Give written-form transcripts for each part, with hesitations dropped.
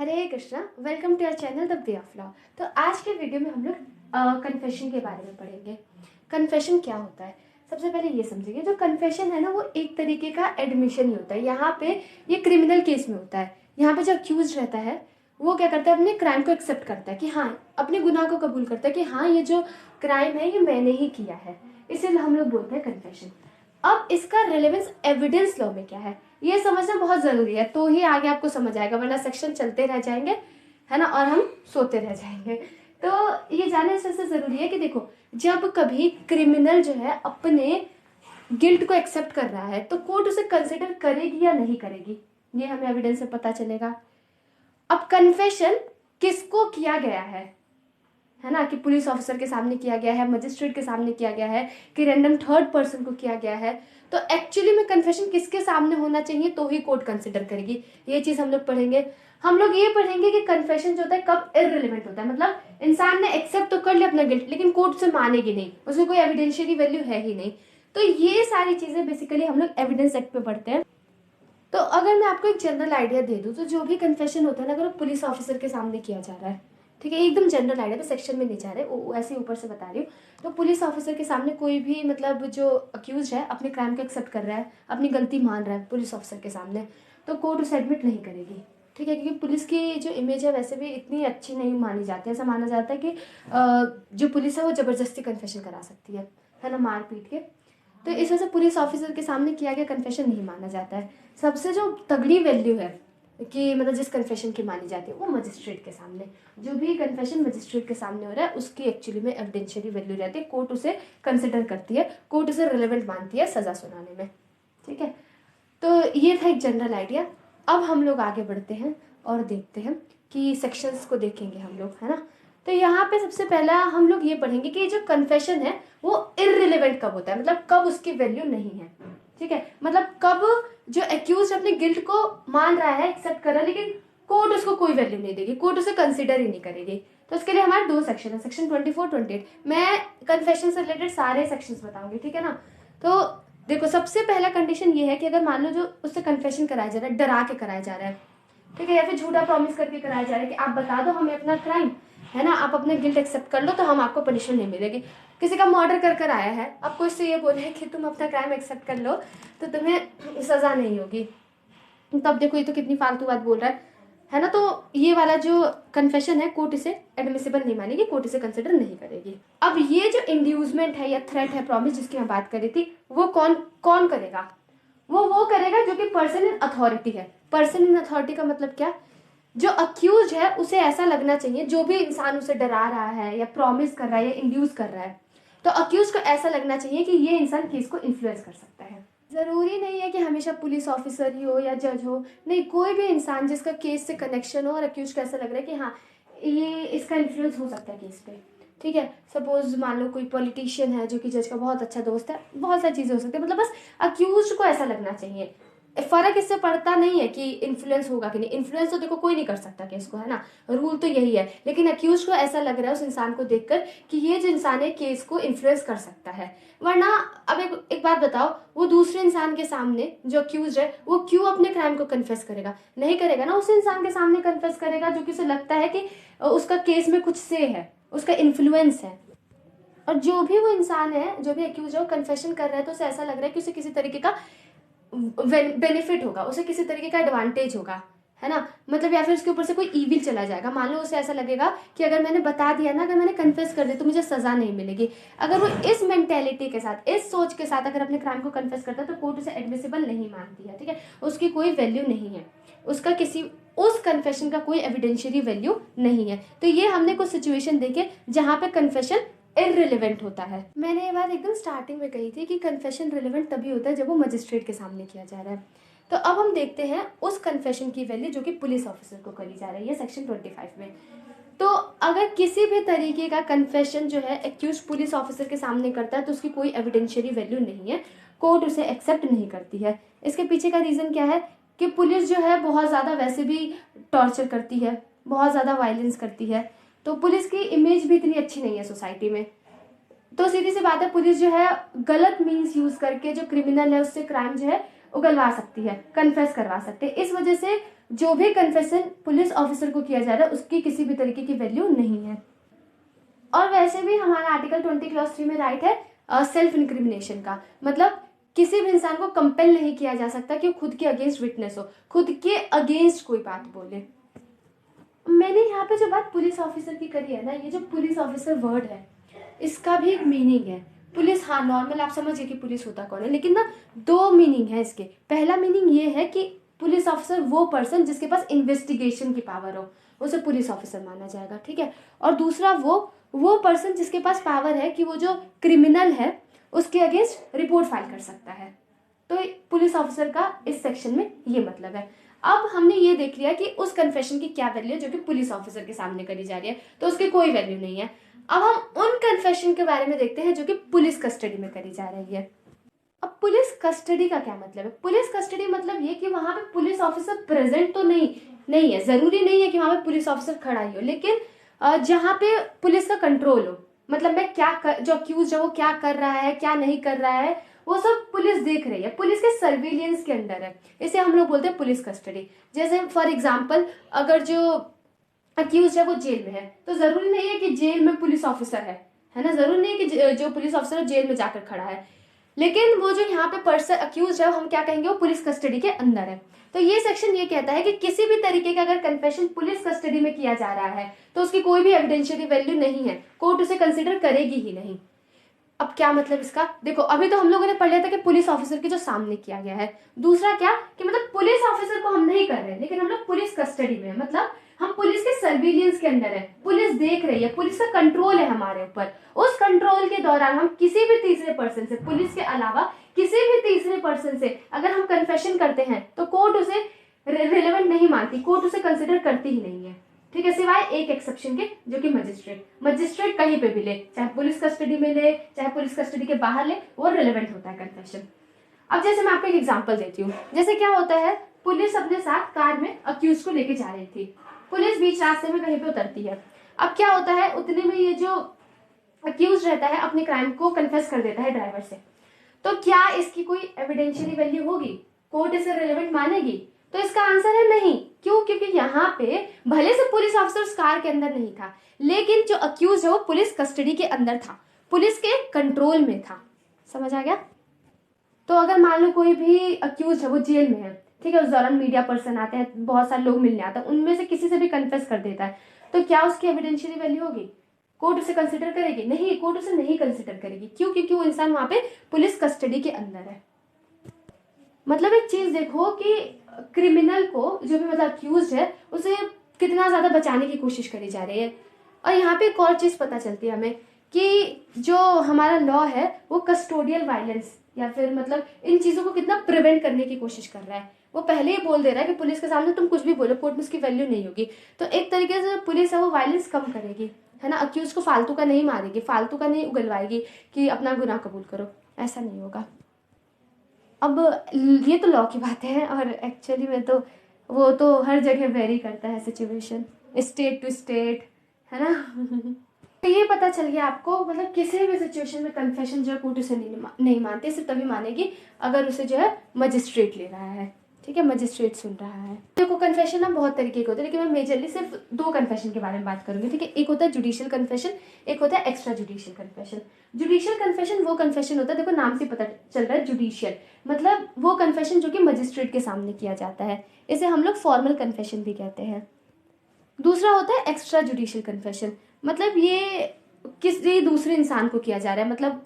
Hare Krishna, welcome to our channel the way of law. तो आज के वीडियो में हम लोग कन्फेशन के बारे में पढ़ेंगे। कन्फेशन क्या होता है? सबसे पहले ये समझिए, जो कन्फेशन है ना, वो एक तरीके का एडमिशन ही होता है। यहाँ पे ये क्रिमिनल केस में होता है। यहाँ पे जो अक्यूज रहता है वो क्या करता है, अपने क्राइम को एक्सेप्ट करता है कि हाँ, अपने गुनाह को कबूल करता है कि हाँ, ये जो क्राइम है ये मैंने ही किया है। इसीलिए हम लोग बोलते हैं कन्फेशन। अब इसका रेलेवेंस एविडेंस लॉ में क्या है, ये समझना बहुत जरूरी है, तो ही आगे आपको समझ आएगा, वरना सेक्शन चलते रह जाएंगे, है ना, और हम सोते रह जाएंगे। तो ये जानने से जरूरी है कि देखो, जब कभी क्रिमिनल जो है अपने गिल्ट को एक्सेप्ट कर रहा है तो कोर्ट उसे कंसिडर करेगी या नहीं करेगी, ये हमें एविडेंस से पता चलेगा। अब कन्फेशन किसको किया गया है ना, कि पुलिस ऑफिसर के सामने किया गया है, मजिस्ट्रेट के सामने किया गया है, कि रैंडम थर्ड पर्सन को किया गया है, तो एक्चुअली में कन्फेशन किसके सामने होना चाहिए तो ही कोर्ट कंसिडर करेगी, ये चीज हम लोग पढ़ेंगे। हम लोग ये पढ़ेंगे कि कन्फेशन जो होता है कब इररिलेवेंट होता है, मतलब इंसान ने एक्सेप्ट तो कर लिया अपना गिल्ट, लेकिन कोर्ट से मानेगी नहीं, उसमें कोई एविडेंशियरी वैल्यू है ही नहीं। तो ये सारी चीजें बेसिकली हम लोग एविडेंस एक्ट पे पढ़ते हैं। तो अगर मैं आपको एक जनरल आइडिया दे दूं, तो जो भी कन्फेशन होता है ना, अगर वो पुलिस ऑफिसर के सामने किया जा रहा है, ठीक है, एकदम जनरल आइडिया, मैं सेक्शन में नहीं जा रहे, ऐसे ऊपर से बता रही हूँ। तो पुलिस ऑफिसर के सामने कोई भी, मतलब जो अक्यूज है, अपने क्राइम को एक्सेप्ट कर रहा है, अपनी गलती मान रहा है पुलिस ऑफिसर के सामने, तो कोर्ट उसे एडमिट नहीं करेगी, ठीक है, क्योंकि पुलिस की जो इमेज है वैसे भी इतनी अच्छी नहीं मानी जाती है। ऐसा माना जाता है कि जो पुलिस है वो जबरदस्ती कन्फेशन करा सकती है ना, मार पीट के। तो इस वजह से पुलिस ऑफिसर के सामने किया गया कन्फेशन नहीं माना जाता है। सबसे जो तगड़ी वैल्यू है कि मतलब जिस कन्फेशन की मानी जाती है, वो मजिस्ट्रेट के सामने, जो भी कन्फेशन मजिस्ट्रेट के सामने हो रहा है उसकी एक्चुअली में एविडेंशियरी वैल्यू रहती है, कोर्ट उसे कंसिडर करती है, कोर्ट उसे रिलेवेंट मानती है सजा सुनाने में, ठीक है। तो ये था एक जनरल आइडिया। अब हम लोग आगे बढ़ते हैं और देखते हैं कि सेक्शंस को देखेंगे हम लोग, है ना। तो यहाँ पे सबसे पहला हम लोग ये पढ़ेंगे कि जो कन्फेशन है वो इररिलेवेंट कब होता है, मतलब कब उसकी वैल्यू नहीं है, ठीक है, मतलब कब जो एक्यूज अपने गिल्ट को मान रहा है, एक्सेप्ट कर रहा है, लेकिन कोर्ट उसको कोई वैल्यू नहीं देगी, कोर्ट उसे कंसिडर ही नहीं करेगी। तो उसके लिए हमारे दो सेक्शन है, सेक्शन 24, 28। मैं कन्फेशन से रिलेटेड सारे सेक्शंस बताऊंगी, ठीक है ना। तो देखो, सबसे पहला कंडीशन ये है कि अगर मान लो जो उससे कन्फेशन कराया जा रहा है, डरा के कराया जा रहा है, ठीक है, या फिर झूठा प्रॉमिस करके कराया जा रहा है कि आप बता दो हमें अपना क्राइम, है ना, आप अपने गिल्ट एक्सेप्ट कर लो तो हम आपको पनिशमेंट नहीं मिलेगी। किसी का मर्डर कर कर आया है, आपको इससे ये बोले कि तुम अपना क्राइम एक्सेप्ट कर लो तो तुम्हें सजा नहीं होगी, तब देखो ये तो कितनी फालतू बात बोल रहा है ना। तो ये वाला जो कन्फेशन है, कोर्ट इसे एडमिसिबल नहीं मानेगी, कोर्ट इसे कंसिडर नहीं करेगी। अब ये जो इंड्यूसमेंट है या थ्रेट है, प्रॉमिस जिसकी मैं बात कर रही थी, वो कौन कौन करेगा? वो करेगा जो कि पर्सन इन अथॉरिटी है। पर्सन इन अथॉरिटी का मतलब क्या? जो अक्यूज है उसे ऐसा लगना चाहिए, जो भी इंसान उसे डरा रहा है या प्रॉमिस कर रहा है या इंड्यूस कर रहा है, तो अक्यूज को ऐसा लगना चाहिए कि ये इंसान केस को इन्फ्लुएंस कर सकता है। जरूरी नहीं है कि हमेशा पुलिस ऑफिसर ही हो या जज हो, नहीं, कोई भी इंसान जिसका केस से कनेक्शन हो और अक्यूज को ऐसा लग रहा है कि हाँ, ये इसका इन्फ्लुएंस हो सकता है केस पे, ठीक है। सपोज मान लो कोई पॉलिटिशियन है जो कि जज का बहुत अच्छा दोस्त है, बहुत सारी चीजें हो सकती है, मतलब बस अक्यूज को ऐसा लगना चाहिए। फर्क इससे पड़ता नहीं है कि इन्फ्लुएंस होगा कि नहीं, इन्फ्लुएंस तो देखो कोई नहीं कर सकता केस को, है ना, रूल तो यही है, लेकिन अक्यूज को ऐसा लग रहा है उस इंसान को देखकर कि ये जो इंसान है केस को इन्फ्लुएंस कर सकता है। वरना अब एक बात बताओ, वो दूसरे इंसान के सामने जो अक्यूज है वो क्यों अपने क्राइम को कन्फेस करेगा? नहीं करेगा ना, उस इंसान के सामने कन्फेस करेगा जो कि उसे लगता है कि उसका केस में कुछ से है, उसका इन्फ्लुएंस है। और जो भी वो इंसान है, जो भी अक्यूज है, वो कन्फेशन कर रहा है तो उसे ऐसा लग रहा है कि उसे किसी तरीके का बेनिफिट होगा, उसे किसी तरीके का एडवांटेज होगा, है ना, मतलब या फिर उसके ऊपर से कोई ईविल चला जाएगा। मान लो उसे ऐसा लगेगा कि अगर मैंने बता दिया ना, अगर मैंने कन्फेस कर दिया तो मुझे सजा नहीं मिलेगी। अगर वो इस मेंटेलिटी के साथ, इस सोच के साथ अगर अपने क्राइम को कन्फेस करता है तो कोर्ट उसे एडमिसिबल नहीं मानती है, ठीक है, उसकी कोई वैल्यू नहीं है, उसका किसी उस कन्फेशन का कोई एविडेंशियरी वैल्यू नहीं है। तो ये हमने कुछ सिचुएशन देखे जहां पे कन्फेशन इररिलेवेंट होता है। मैंने ये बात एकदम स्टार्टिंग में कही थी कि कन्फेशन रिलेवेंट तभी होता है जब वो मजिस्ट्रेट के सामने किया जा रहा है। तो अब हम देखते हैं उस कन्फेशन की वैल्यू जो कि पुलिस ऑफिसर को करी जा रही है सेक्शन 25 में। तो अगर किसी भी तरीके का कन्फेशन जो है एक्यूज पुलिस ऑफिसर के सामने करता है तो उसकी कोई एविडेंशियरी वैल्यू नहीं है, कोर्ट उसे एक्सेप्ट नहीं करती है। इसके पीछे का रीजन क्या है कि पुलिस जो है बहुत ज्यादा वैसे भी टॉर्चर करती है, बहुत ज्यादा वायलेंस करती है, तो पुलिस की इमेज भी इतनी अच्छी नहीं है सोसाइटी में। तो सीधी सी बात है, पुलिस जो है गलत मीन्स यूज करके जो क्रिमिनल है उससे क्राइम जो है उगलवा सकती है, कन्फेस करवा सकते हैं। इस वजह से जो भी कन्फेशन पुलिस ऑफिसर को किया जा रहा है उसकी किसी भी तरीके की वैल्यू नहीं है। और वैसे भी हमारा आर्टिकल 20 क्लॉज 3 में राइट है सेल्फ इंक्रिमिनेशन का, मतलब किसी भी इंसान को कंपेल नहीं किया जा सकता कि खुद के अगेंस्ट विटनेस हो, खुद के अगेंस्ट कोई बात बोले। मैंने यहाँ पे जो बात पुलिस ऑफिसर की करी है ना, ये जो पुलिस ऑफिसर वर्ड है इसका भी एक मीनिंग है। पुलिस, हाँ नॉर्मल आप समझिए कि पुलिस होता कौन है, लेकिन ना दो मीनिंग है इसके। पहला मीनिंग ये है कि पुलिस ऑफिसर वो पर्सन जिसके पास इन्वेस्टिगेशन की पावर हो, उसे पुलिस ऑफिसर माना जाएगा, ठीक है। और दूसरा वो पर्सन जिसके पास पावर है कि वो जो क्रिमिनल है उसके अगेंस्ट रिपोर्ट फाइल कर सकता है। तो पुलिस ऑफिसर का इस सेक्शन में ये मतलब है। अब हमने ये देख लिया कि उस कन्फेशन की क्या वैल्यू है जो कि पुलिस ऑफिसर के सामने करी जा रही है, तो उसकी कोई वैल्यू नहीं है। अब हम उन कन्फेशन के बारे में देखते हैं जो कि पुलिस कस्टडी में करी जा रही है। अब पुलिस कस्टडी का क्या मतलब है? पुलिस कस्टडी मतलब ये कि वहां पे पुलिस ऑफिसर प्रेजेंट तो नहीं है, जरूरी नहीं है कि वहां पे पुलिस ऑफिसर खड़ा ही हो, लेकिन जहां पे पुलिस का कंट्रोल हो, मतलब जो अक्यूज है वो क्या कर रहा है क्या नहीं कर रहा है वो सब पुलिस देख रही है, पुलिस के सर्विलियंस के अंडर है। इसे हम लोग बोलते हैं पुलिस कस्टडी। जैसे फॉर एग्जाम्पल अगर जो अक्यूज है वो जेल में है तो जरूरी नहीं है कि जेल में पुलिस ऑफिसर है ना, जरूरी नहीं है कि जो पुलिस ऑफिसर जेल में जाकर खड़ा है, लेकिन वो जो यहाँ पे पर्सन अक्यूज है हम क्या कहेंगे, वो पुलिस कस्टडी के अंदर है। तो ये सेक्शन ये कहता है कि किसी भी तरीके का अगर कन्फेशन पुलिस कस्टडी में किया जा रहा है तो उसकी कोई भी एविडेंशियरी वैल्यू नहीं है, कोर्ट उसे कंसिडर करेगी ही नहीं। अब क्या मतलब इसका, देखो अभी तो हम लोगों ने पढ़ लिया था कि पुलिस ऑफिसर के जो सामने किया गया है। दूसरा क्या कि मतलब पुलिस ऑफिसर को हम नहीं कर रहे लेकिन हम लोग पुलिस कस्टडी में है, मतलब हम पुलिस के सर्विलियंस के अंदर है, पुलिस देख रही है, पुलिस का कंट्रोल है हमारे ऊपर। उस कंट्रोल के दौरान हम किसी भी तीसरे पर्सन से, पुलिस के अलावा किसी भी तीसरे पर्सन से अगर हम कन्फेशन करते हैं तो कोर्ट उसे रिलेवेंट नहीं मानती, कोर्ट उसे कंसिडर करती ही नहीं है, ठीक है, सिवाय एक एक्सेप्शन के जो कि मजिस्ट्रेट कहीं पे भी ले, चाहे पुलिस कस्टडी में ले चाहे पुलिस कस्टडी के बाहर ले, वो रिलेवेंट होता है कन्फेशन। अब जैसे मैं आपको एक एग्जांपल देती हूँ, जैसे क्या होता है, पुलिस अपने साथ कार में अक्यूज को लेके जा रही थी, पुलिस बीच रास्ते में कहीं पे उतरती है। अब क्या होता है, उतने में ये जो अक्यूज रहता है अपने क्राइम को कन्फेस कर देता है ड्राइवर से, तो क्या इसकी कोई एविडेंशियरी वैल्यू होगी, कोर्ट इसे रिलेवेंट मानेगी? तो इसका आंसर है नहीं। क्यों? क्योंकि यहाँ पे भले से पुलिस ऑफिसर उस कार के अंदर नहीं था, लेकिन जो अक्यूज है वो पुलिस कस्टडी के अंदर था, पुलिस के कंट्रोल में था। समझ आ गया? तो अगर मान लो कोई भी अक्यूज है वो जेल में है, ठीक है, उस दौरान मीडिया पर्सन आते हैं, बहुत सारे लोग मिलने आते हैं, उनमें से किसी से भी कन्फेस कर देता है, तो क्या उसकी एविडेंशियरी वैल्यू होगी? कोर्ट उसे कंसिडर करेगी? नहीं, कोर्ट उसे नहीं कंसिडर करेगी। क्यों? क्योंकि वो इंसान वहां पे पुलिस कस्टडी के अंदर है। मतलब एक चीज देखो कि क्रिमिनल को, जो भी मतलब अक्यूज है, उसे कितना ज्यादा बचाने की कोशिश करी जा रही है। और यहाँ पे एक और चीज पता चलती है हमें कि जो हमारा लॉ है वो कस्टोडियल वायलेंस या फिर मतलब इन चीजों को कितना प्रिवेंट करने की कोशिश कर रहा है। वो पहले ही बोल दे रहा है कि पुलिस के सामने तुम कुछ भी बोलो, कोर्ट में उसकी वैल्यू नहीं होगी। तो एक तरीके से पुलिस है वो वायलेंस कम करेगी, है ना, अक्यूज को फालतू का नहीं मारेगी, फालतू का नहीं उगलवाएगी कि अपना गुनाह कबूल करो, ऐसा नहीं होगा। अब ये तो लॉ की बात है, और एक्चुअली में तो वो तो हर जगह वेरी करता है, सिचुएशन स्टेट टू स्टेट, है ना। तो ये पता चल गया आपको, मतलब किसी भी सिचुएशन में कन्फेशन जो है कोर्ट उसे नहीं मानती, सिर्फ तभी मानेगी अगर उसे जो है मजिस्ट्रेट ले रहा है, ठीक है, मजिस्ट्रेट सुन रहा है। देखो कन्फेशन ना बहुत तरीके के होते हैं, लेकिन मैं मेजरली सिर्फ दो कन्फेशन के बारे में बात करूंगी, ठीक है। एक होता है जुडिशियल कन्फेशन, एक होता है extra judicial confession. Judicial confession वो कन्फेशन होता है, देखो नाम से पता चल रहा है जुडिशियल, मतलब वो कन्फेशन जो कि मजिस्ट्रेट के सामने किया जाता है, इसे हम लोग फॉर्मल कन्फेशन भी कहते हैं। दूसरा होता है एक्स्ट्रा जुडिशियल कन्फेशन, मतलब ये किसी दूसरे इंसान को किया जा रहा है, मतलब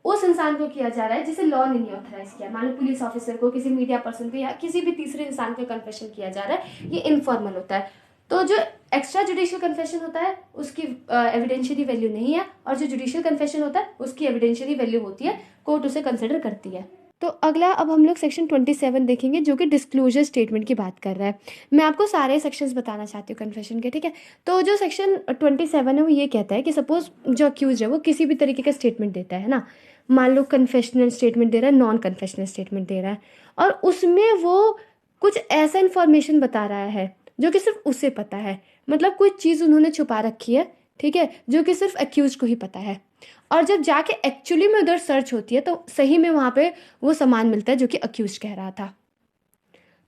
उस इंसान को किया जा रहा है जिसे लॉ ने नहीं ऑथराइज किया, मान लो पुलिस ऑफिसर को, किसी मीडिया पर्सन को, या किसी भी तीसरे इंसान को कन्फेशन किया जा रहा है, ये इनफॉर्मल होता है। तो जो एक्स्ट्रा जुडिशियल कन्फेशन होता है उसकी एविडेंशियरी वैल्यू नहीं है, और जो जुडिशियल कन्फेशन होता है उसकी एविडेंशियरी वैल्यू होती है, कोर्ट उसे कंसिडर करती है। तो अगला अब हम लोग सेक्शन 27 देखेंगे जो कि डिस्क्लोजर स्टेटमेंट की बात कर रहा है। मैं आपको सारे सेक्शंस बताना चाहती हूँ कन्फेशन के, ठीक है। तो जो सेक्शन 27 है वो ये कहता है कि सपोज जो अक्यूज है वो किसी भी तरीके का स्टेटमेंट देता है ना, मान लो कन्फेशनल स्टेटमेंट दे रहा है, नॉन कन्फेशनल स्टेटमेंट दे रहा है, और उसमें वो कुछ ऐसा इन्फॉर्मेशन बता रहा है जो कि सिर्फ उसे पता है, मतलब कोई चीज़ उन्होंने छुपा रखी है ठीक है, जो कि सिर्फ एक्यूज को ही पता है। और जब जाके एक्चुअली में उधर सर्च होती है तो सही में वहाँ पे वो सामान मिलता है जो कि अक्यूज कह रहा था।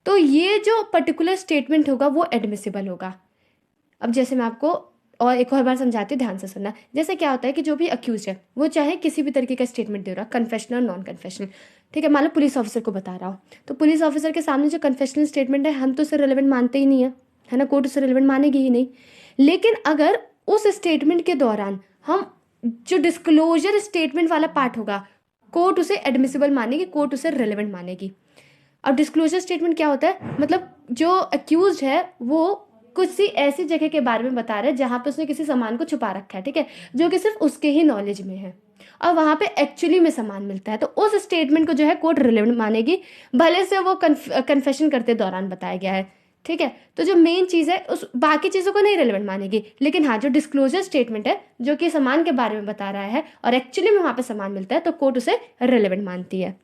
तो ये जो पर्टिकुलर स्टेटमेंट होगा वो एडमिसिबल होगा। अब जैसे मैं आपको और एक और बार समझाती हूँ, ध्यान से सुनना। जैसे क्या होता है कि जो भी अक्यूज है वो चाहे किसी भी तरीके का स्टेटमेंट दे रहा है, कन्फेशनल नॉन कन्फेशनल, ठीक है। मान लो पुलिस ऑफिसर को बता रहा हो, तो पुलिस ऑफिसर के सामने जो कन्फेशनल स्टेटमेंट है हम तो उसे रिलेवेंट मानते ही नहीं है ना, कोर्ट उसे रिलेवेंट मानेगी ही नहीं। लेकिन अगर उस स्टेटमेंट के दौरान हम जो डिस्क्लोजर स्टेटमेंट वाला पार्ट होगा, कोर्ट उसे एडमिसिबल मानेगी, कोर्ट उसे रिलेवेंट मानेगी। अब डिस्क्लोजर स्टेटमेंट क्या होता है, मतलब जो अक्यूज है वो किसी ऐसी जगह के बारे में बता रहा है जहां पे उसने किसी सामान को छुपा रखा है, ठीक है, जो कि सिर्फ उसके ही नॉलेज में है और वहां पे एक्चुअली में सामान मिलता है, तो उस स्टेटमेंट को जो है कोर्ट रिलेवेंट मानेगी, भले से वो कन्फेशन करते दौरान बताया गया है, ठीक है। तो जो मेन चीज है उस बाकी चीजों को नहीं रिलेवेंट मानेगी, लेकिन हाँ जो डिस्क्लोजर स्टेटमेंट है जो कि सामान के बारे में बता रहा है और एक्चुअली में वहां पे सामान मिलता है तो कोर्ट उसे रिलेवेंट मानती है।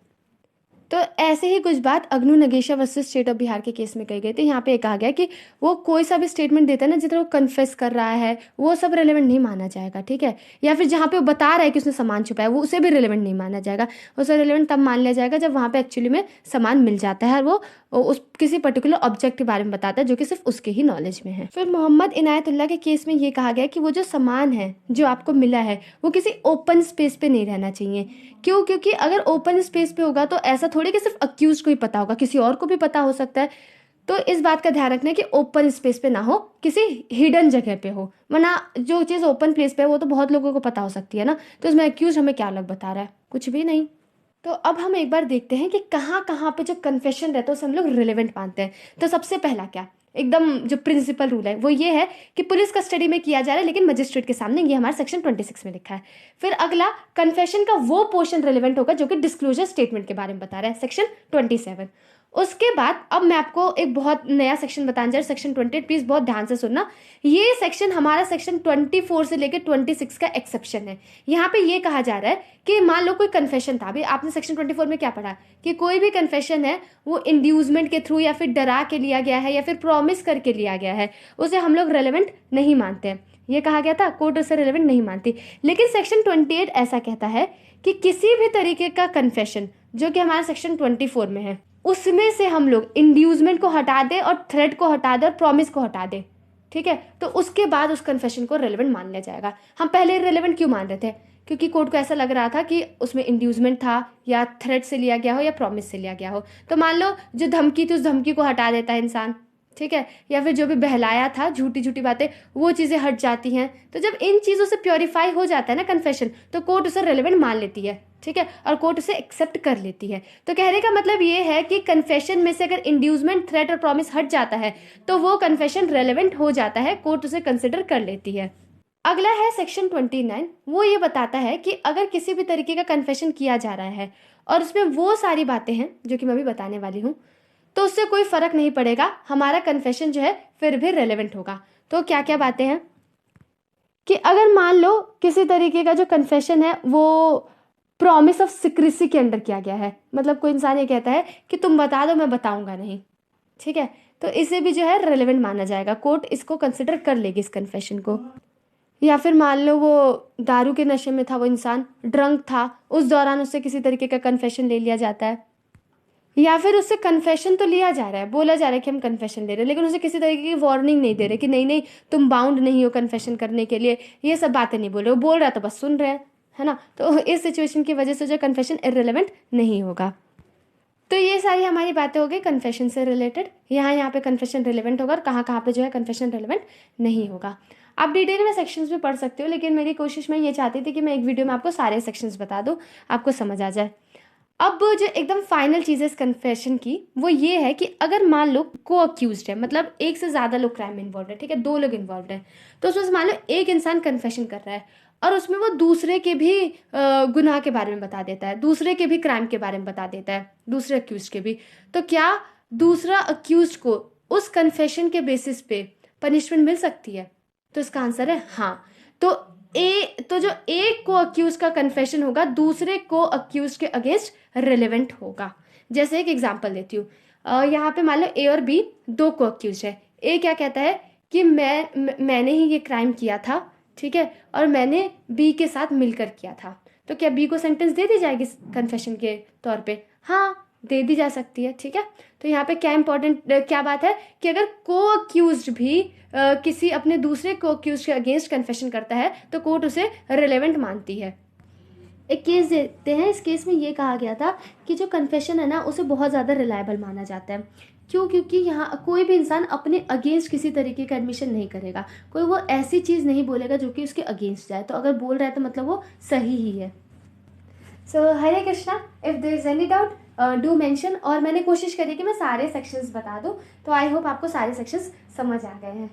तो ऐसे ही कुछ बात Agnu नगेशा versus state of Bihar के केस में कही गई थी। यहाँ पे कहा गया कि वो कोई सा भी स्टेटमेंट देता है ना जितना वो कन्फेस कर रहा है वो सब रिलेवेंट नहीं माना जाएगा, ठीक है। या फिर जहाँ पे वो बता रहा है कि उसने सामान छुपाया वो उसे भी रिलेवेंट नहीं माना जाएगा, उसे रिलेवेंट तब मान लिया जाएगा जब वहाँ पे एक्चुअली में सामान मिल जाता है और वो उस किसी पर्टिकुलर ऑब्जेक्ट के बारे में बताता है जो कि सिर्फ उसके ही नॉलेज में है। फिर मोहम्मद इनायतुल्लाह के केस में ये कहा गया कि वो जो सामान है जो आपको मिला है वो किसी ओपन स्पेस पे नहीं रहना चाहिए। क्यों? क्योंकि अगर ओपन स्पेस पे होगा तो ऐसा थोड़ी कि सिर्फ अक्यूज को ही पता होगा, किसी और को भी पता हो सकता है। तो इस बात का ध्यान रखना है कि ओपन स्पेस पे ना हो, किसी हिडन जगह पे हो, वरना जो चीज़ ओपन प्लेस पे है वो तो बहुत लोगों को पता हो सकती है ना। तो इसमें अक्यूज हमें क्या अलग बता रहा है? कुछ भी नहीं। तो अब हम एक बार देखते हैं कि कहाँ कहाँ पे जो कन्फेशन रहता है उसे हम लोग रिलेवेंट मानते हैं। तो सबसे पहला क्या, एकदम जो प्रिंसिपल रूल है वो ये है कि पुलिस कस्टडी में किया जा रहा है लेकिन मजिस्ट्रेट के सामने, ये हमारे सेक्शन 26 में लिखा है। फिर अगला, कन्फेशन का वो पोर्शन रिलेवेंट होगा जो कि डिस्क्लोजर स्टेटमेंट के बारे में बता रहा है, सेक्शन 27। उसके बाद अब मैं आपको एक बहुत नया सेक्शन बताने जा रहा हूँ, सेक्शन 28। प्लीज बहुत ध्यान से सुनना। ये सेक्शन हमारा सेक्शन 24 से लेकर 26 का एक्सेप्शन है। यहाँ पे ये कहा जा रहा है कि मान लो कोई कन्फेशन था, अभी आपने सेक्शन 24 में क्या पढ़ा कि कोई भी कन्फेशन है वो इंड्यूसमेंट के थ्रू या फिर डरा के लिया गया है या फिर प्रॉमिस करके लिया गया है, उसे हम लोग रेलेवेंट नहीं मानते हैं। ये कहा गया था, कोर्ट उसे रेलेवेंट नहीं मानती। लेकिन सेक्शन 28 ऐसा कहता है कि किसी भी तरीके का कन्फेशन जो कि हमारे सेक्शन 24 में है उसमें से हम लोग इंड्यूसमेंट को हटा दे और थ्रेट को हटा दे और प्रॉमिस को हटा दे, ठीक है, तो उसके बाद उस कन्फेशन को रेलेवेंट मान लिया जाएगा। हम पहले रेलेवेंट क्यों मान रहे थे? क्योंकि कोर्ट को ऐसा लग रहा था कि उसमें इंड्यूसमेंट था या थ्रेट से लिया गया हो या प्रॉमिस से लिया गया हो। तो मान लो जो धमकी थी उस धमकी को हटा देता है इंसान, ठीक है, या फिर जो भी बहलाया था, झूठी झूठी बातें, वो चीज़ें हट जाती हैं। तो जब इन चीज़ों से प्योरीफाई हो जाता है ना कन्फेशन, तो कोर्ट उसे रेलेवेंट मान लेती है, ठीक है, और कोर्ट उसे एक्सेप्ट कर लेती है। तो कहने का मतलब ये है कि कन्फेशन में से अगर इंड्यूसमेंट, थ्रेट और प्रॉमिस हट जाता है तो वो कन्फेशन रेलेवेंट हो जाता है, कोर्ट उसे कंसिडर कर लेती है। अगला है सेक्शन 29। वो ये बताता है कि अगर किसी भी तरीके का कन्फेशन किया जा रहा है और उसमें वो सारी बातें हैं जो कि मैं भी बताने वाली हूँ, तो उससे कोई फर्क नहीं पड़ेगा, हमारा कन्फेशन जो है फिर भी रेलेवेंट होगा। तो क्या क्या बातें हैं कि अगर मान लो किसी तरीके का जो कन्फेशन है वो प्रॉमिस ऑफ सिक्रेसी के अंडर किया गया है, मतलब कोई इंसान ये कहता है कि तुम बता दो मैं बताऊंगा नहीं, ठीक है, तो इसे भी जो है रेलेवेंट माना जाएगा, कोर्ट इसको कंसिडर कर लेगी इस कन्फेशन को। या फिर मान लो वो दारू के नशे में था, वो इंसान ड्रंक था, उस दौरान उससे किसी तरीके का कन्फेशन ले लिया जाता है, या फिर उससे कन्फेशन तो लिया जा रहा है, बोला जा रहा है कि हम कन्फेशन ले रहे हैं, लेकिन उसे किसी तरीके की वार्निंग नहीं दे रहे कि नहीं नहीं तुम बाउंड नहीं हो कन्फेशन करने के लिए, ये सब बातें नहीं बोल रहे, वो बोल रहा है तो बस सुन रहे हैं, है ना। तो इस सिचुएशन की वजह से जो कन्फेशन इररिलेवेंट नहीं होगा। तो ये सारी हमारी बातें हो गई कन्फेशन से रिलेटेड। यहाँ पे कन्फेशन रिलेवेंट होगा और कहाँ कहाँ पे जो है कन्फेशन रिलेवेंट नहीं होगा। आप डिटेल में सेक्शंस भी पढ़ सकते हो, लेकिन मेरी कोशिश मैं ये चाहती थी कि मैं एक वीडियो में आपको सारे सेक्शंस बता दूँ, आपको समझ आ जाए। अब जो एकदम फाइनल चीज़ है इस कन्फेशन की वो ये है कि अगर मान लो को अक्यूज्ड है, मतलब एक से ज़्यादा लोग क्राइम में इन्वॉल्व है, ठीक है, 2 लोग इन्वॉल्व है, तो उसमें से मान लो एक इंसान कन्फेशन कर रहा है और उसमें वो दूसरे के भी गुनाह के बारे में बता देता है, दूसरे के भी क्राइम के बारे में बता देता है, दूसरे अक्यूज के भी, तो क्या दूसरा अक्यूज को उस कन्फेशन के बेसिस पे पनिशमेंट मिल सकती है? तो इसका आंसर है हाँ। तो जो एक को अक्यूज का कन्फेशन होगा दूसरे को अक्यूज के अगेंस्ट रिलेवेंट होगा। जैसे एक एग्जांपल देती हूँ, यहाँ पे मान लो ए और बी 2 को अक्यूज है। ए क्या कहता है कि मैंने ही ये क्राइम किया था, ठीक है, और मैंने बी के साथ मिलकर किया था, तो क्या बी को सेंटेंस दे दी जाएगी कन्फेशन के तौर पे? हाँ, दे दी जा सकती है। ठीक है, तो यहाँ पे क्या इंपॉर्टेंट क्या बात है कि अगर को अक्यूज भी किसी अपने दूसरे को अक्यूज के अगेंस्ट कन्फेशन करता है तो कोर्ट उसे रिलेवेंट मानती है। एक केस देते हैं, इस केस में ये कहा गया था कि जो कन्फेशन है ना उसे बहुत ज़्यादा रिलायबल माना जाता है। क्यों? क्योंकि यहाँ कोई भी इंसान अपने अगेंस्ट किसी तरीके का एडमिशन नहीं करेगा, कोई वो ऐसी चीज़ नहीं बोलेगा जो कि उसके अगेंस्ट जाए, तो अगर बोल रहा है तो मतलब वो सही ही है। So Hare Krishna, if there is any doubt do mention. और मैंने कोशिश करी कि मैं सारे सेक्शंस बता दूँ, तो आई होप आपको सारे सेक्शंस समझ आ गए हैं।